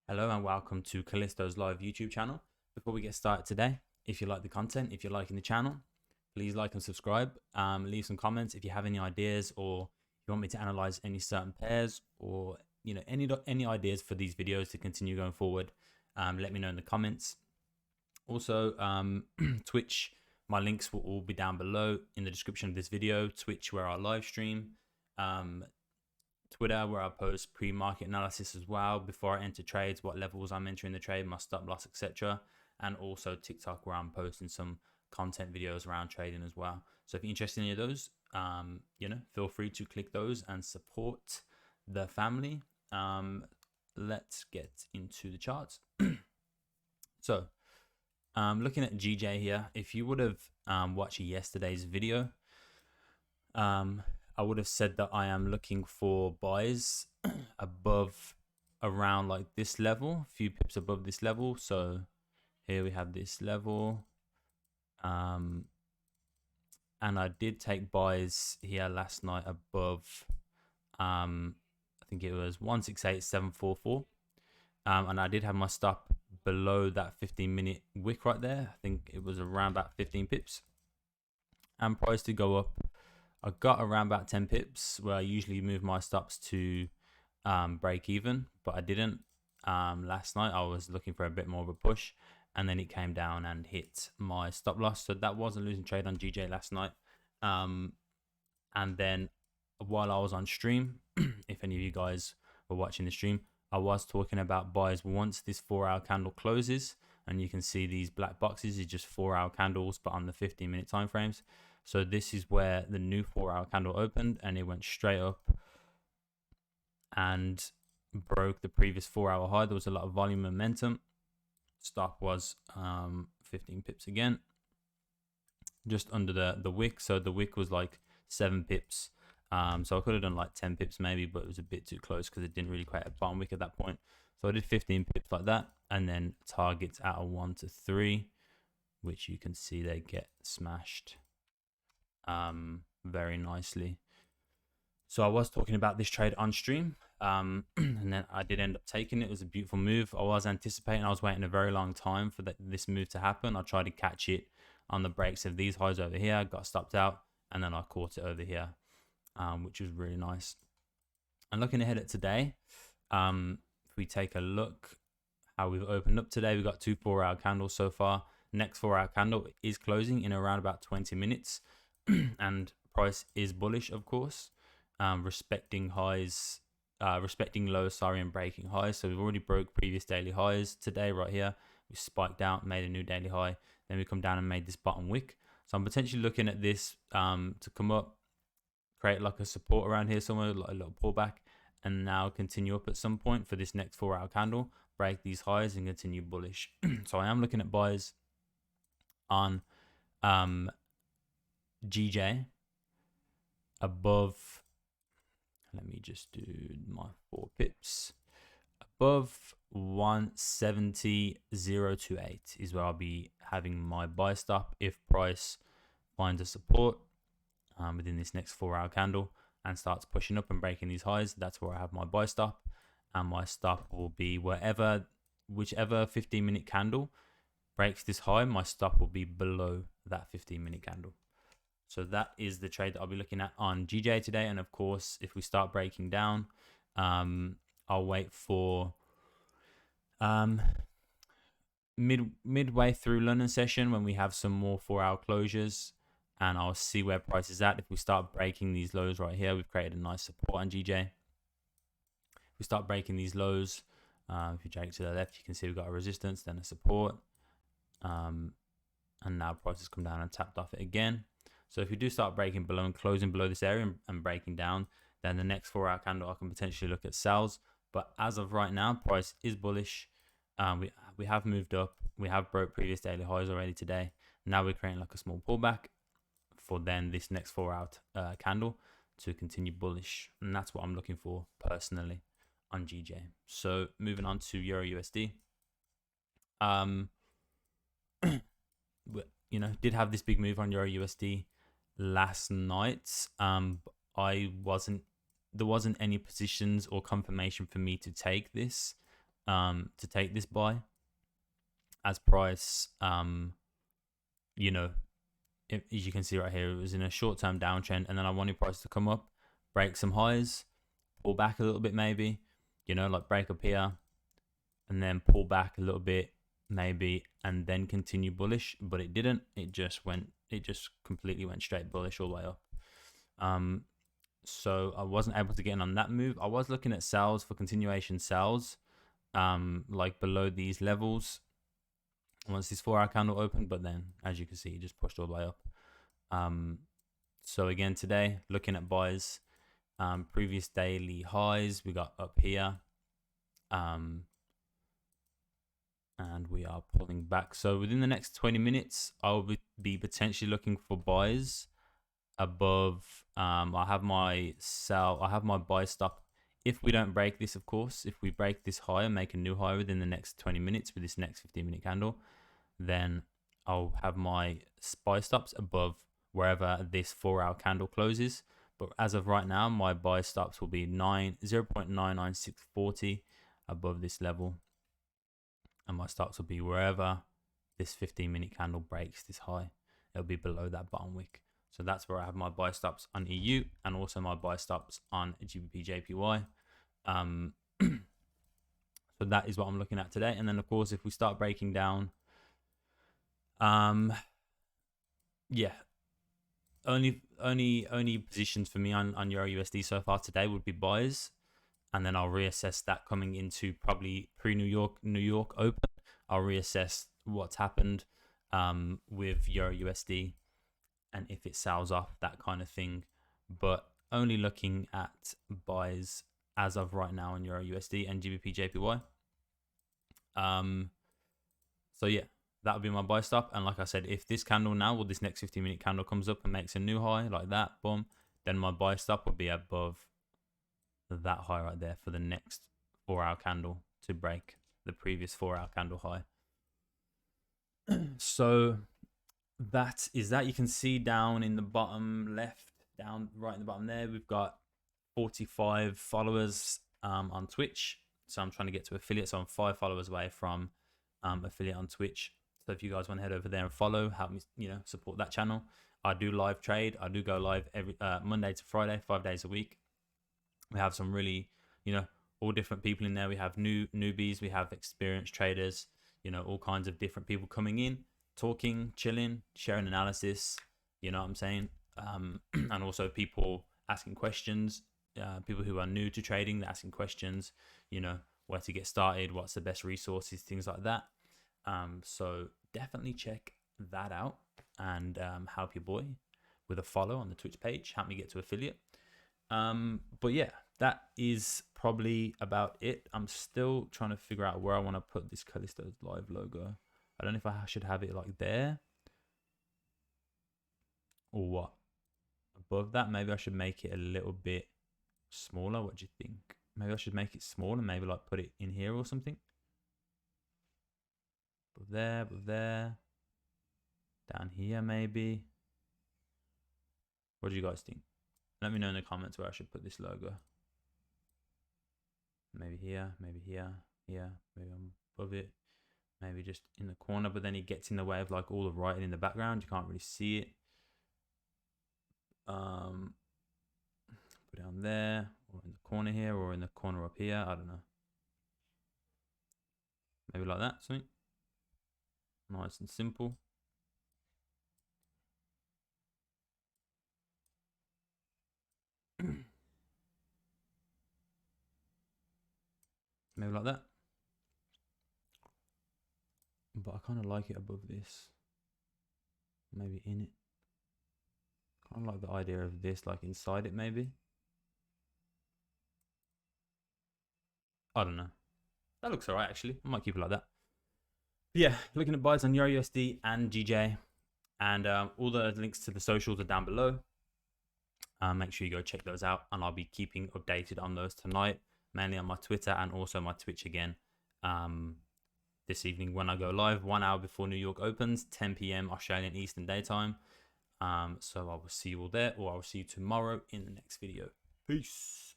Hello and welcome to Callisto's live YouTube channel. Before we get started today, if you like the content, if you're liking the channel, please like and subscribe. Leave some comments if you have any ideas or you want me to analyze any certain pairs or any ideas for these videos to continue going forward. Let me know in the comments. Also, Twitch, my links will all be down below in the description of this video. Twitch, where I live stream. Twitter, where I post pre-market analysis as well before I enter trades, what levels I'm entering the trade, my stop loss, etc. And also TikTok, where I'm posting some content videos around trading as well. So if you're interested in any of those, feel free to click those and support the family. Let's get into the charts. So looking at GJ here, if you would have watched yesterday's video, I would have said that I am looking for buys above around like this level, a few pips above this level. So here we have this level. And I did take buys here last night above, I think it was 168.744. And I did have my stop below that 15-minute wick right there. I think it was around about 15 pips. And price to go up. I got around about 10 pips where I usually move my stops to break even, but I didn't. Last night I was looking for a bit more of a push, and then it came down and hit my stop loss. So that was a losing trade on GJ last night. And then while I was on stream, if any of you guys were watching the stream, I was talking about buys once this 4-hour candle closes, and you can see these black boxes is just 4-hour candles, but on the 15-minute time frames. So this is where the new 4-hour candle opened, and it went straight up and broke the previous 4-hour high. There was a lot of volume momentum. Stop was 15 pips again, just under the wick. So the wick was like 7 pips. So I could have done like 10 pips maybe, but it was a bit too close because it didn't really create a bottom wick at that point. So I did 15 pips like that, and then targets out of 1 to 3, which you can see they get smashed very nicely. So I was talking about this trade on stream, and then I did end up taking it. It was a beautiful move. I was anticipating, I was waiting a very long time for this move to happen. I tried to catch it on the breaks of these highs over here, got stopped out, and then I caught it over here, which was really nice. And looking ahead at today, if we take a look how we've opened up today, we've got 2 4-hour candles so far. Next 4-hour candle is closing in around about 20 minutes. And price is bullish, of course, respecting highs, respecting lows, and breaking highs. So we've already broke previous daily highs today right here. We spiked out, made a new daily high, then we come down and made this bottom wick. So I'm potentially looking at this to come up, create like a support around here somewhere, like a little pullback, and now continue up at some point for this next 4-hour candle, break these highs and continue bullish. So I am looking at buys on GJ above, let me just do my 4 pips, above 170.028 is where I'll be having my buy stop if price finds a support within this next 4-hour candle and starts pushing up and breaking these highs. That's where I have my buy stop, and my stop will be whichever 15-minute candle breaks this high, my stop will be below that 15-minute candle. So that is the trade that I'll be looking at on GJ today. And of course, if we start breaking down, I'll wait for midway through London session when we have some more 4-hour closures, and I'll see where price is at. If we start breaking these lows right here, we've created a nice support on GJ. If we start breaking these lows, if you drag it to the left, you can see we've got a resistance, then a support, and now price has come down and tapped off it again. So if we do start breaking below and closing below this area and breaking down, then the next 4-hour candle I can potentially look at sells. But as of right now, price is bullish. We have moved up. We have broke previous daily highs already today. Now we're creating like a small pullback for then this next 4-hour candle to continue bullish. And that's what I'm looking for personally on GJ. So moving on to EUR/USD. Did have this big move on EUR/USD last night. There wasn't any positions or confirmation for me to take this to take this buy as price, you know, as you can see right here, it was in a short-term downtrend, and then I wanted price to come up, break some highs, pull back a little bit maybe, you know, like break up here, and then pull back a little bit maybe, and then continue bullish. But it didn't. It just completely went straight bullish all the way up. So I wasn't able to get in on that move. I was looking at sells for continuation sells, like below these levels once this 4 hour candle opened, but then as you can see, it just pushed all the way up. So again, today looking at buys, previous daily highs we got up here, and we are pulling back. So within the next 20 minutes, I'll be potentially looking for buys above. I have my buy stop. If we don't break this, of course, if we break this high and make a new high within the next 20 minutes with this next 15-minute candle, then I'll have my buy stops above wherever this 4 hour candle closes. But as of right now, my buy stops will be 0.99640 above this level, and my stops will be wherever this 15-minute candle breaks this high. It'll be below that bottom wick. So that's where I have my buy stops on EU, and also my buy stops on gbpjpy. So that is what I'm looking at today. And then of course, if we start breaking down, yeah, only positions for me on EUR/USD so far today would be buys, and then I'll reassess that coming into probably New York Open. I'll reassess what's happened with EUR/USD and if it sells off, that kind of thing. But only looking at buys as of right now on EUR/USD and gbpjpy. So yeah, that would be my buy stop. And like I said, if this candle now, or this next 15-minute candle comes up and makes a new high like that, boom, then my buy stop would be above that high right there for the next 4 hour candle to break the previous 4 hour candle high. So that is that. You can see down in the bottom left, down right in the bottom there, we've got 45 followers on Twitch. So I'm trying to get to affiliate. So I'm 5 followers away from affiliate on Twitch. So if you guys want to head over there and follow, help me, you know, support that channel. I do live trade. I do go live every Monday to Friday, 5 days a week. We have some really, you know, all different people in there. We have newbies, we have experienced traders, you know, all kinds of different people coming in, talking, chilling, sharing analysis, you know what I'm saying? And also people asking questions, people who are new to trading, they're asking questions, you know, where to get started, what's the best resources, things like that. So definitely check that out, and help your boy with a follow on the Twitch page, help me get to affiliate. But yeah, that is probably about it. I'm still trying to figure out where I want to put this Callisto's live logo. I don't know if I should have it like there or what. Above that, maybe I should make it a little bit smaller. What do you think? Maybe I should make it smaller, maybe like put it in here or something. Above there, down here maybe. What do you guys think? Let me know in the comments where I should put this logo. Maybe here, maybe here, here, maybe I'm above it, maybe just in the corner, but then it gets in the way of like all the writing in the background. You can't really see it. Put it on there, or in the corner here, or in the corner up here. I don't know. Maybe like that, something nice and simple. Maybe like that. But I kind of like it above this. Maybe in it. Kind of like the idea of this, like inside it maybe. I don't know. That looks alright actually. I might keep it like that. But yeah, looking at buys on EUR/USD and GJ. And all the links to the socials are down below. Make sure you go check those out, and I'll be keeping updated on those tonight, mainly on my Twitter and also my Twitch again this evening when I go live 1 hour before New York opens, 10 p.m. Australian Eastern Daytime. So I will see you all there, or I will see you tomorrow in the next video. Peace.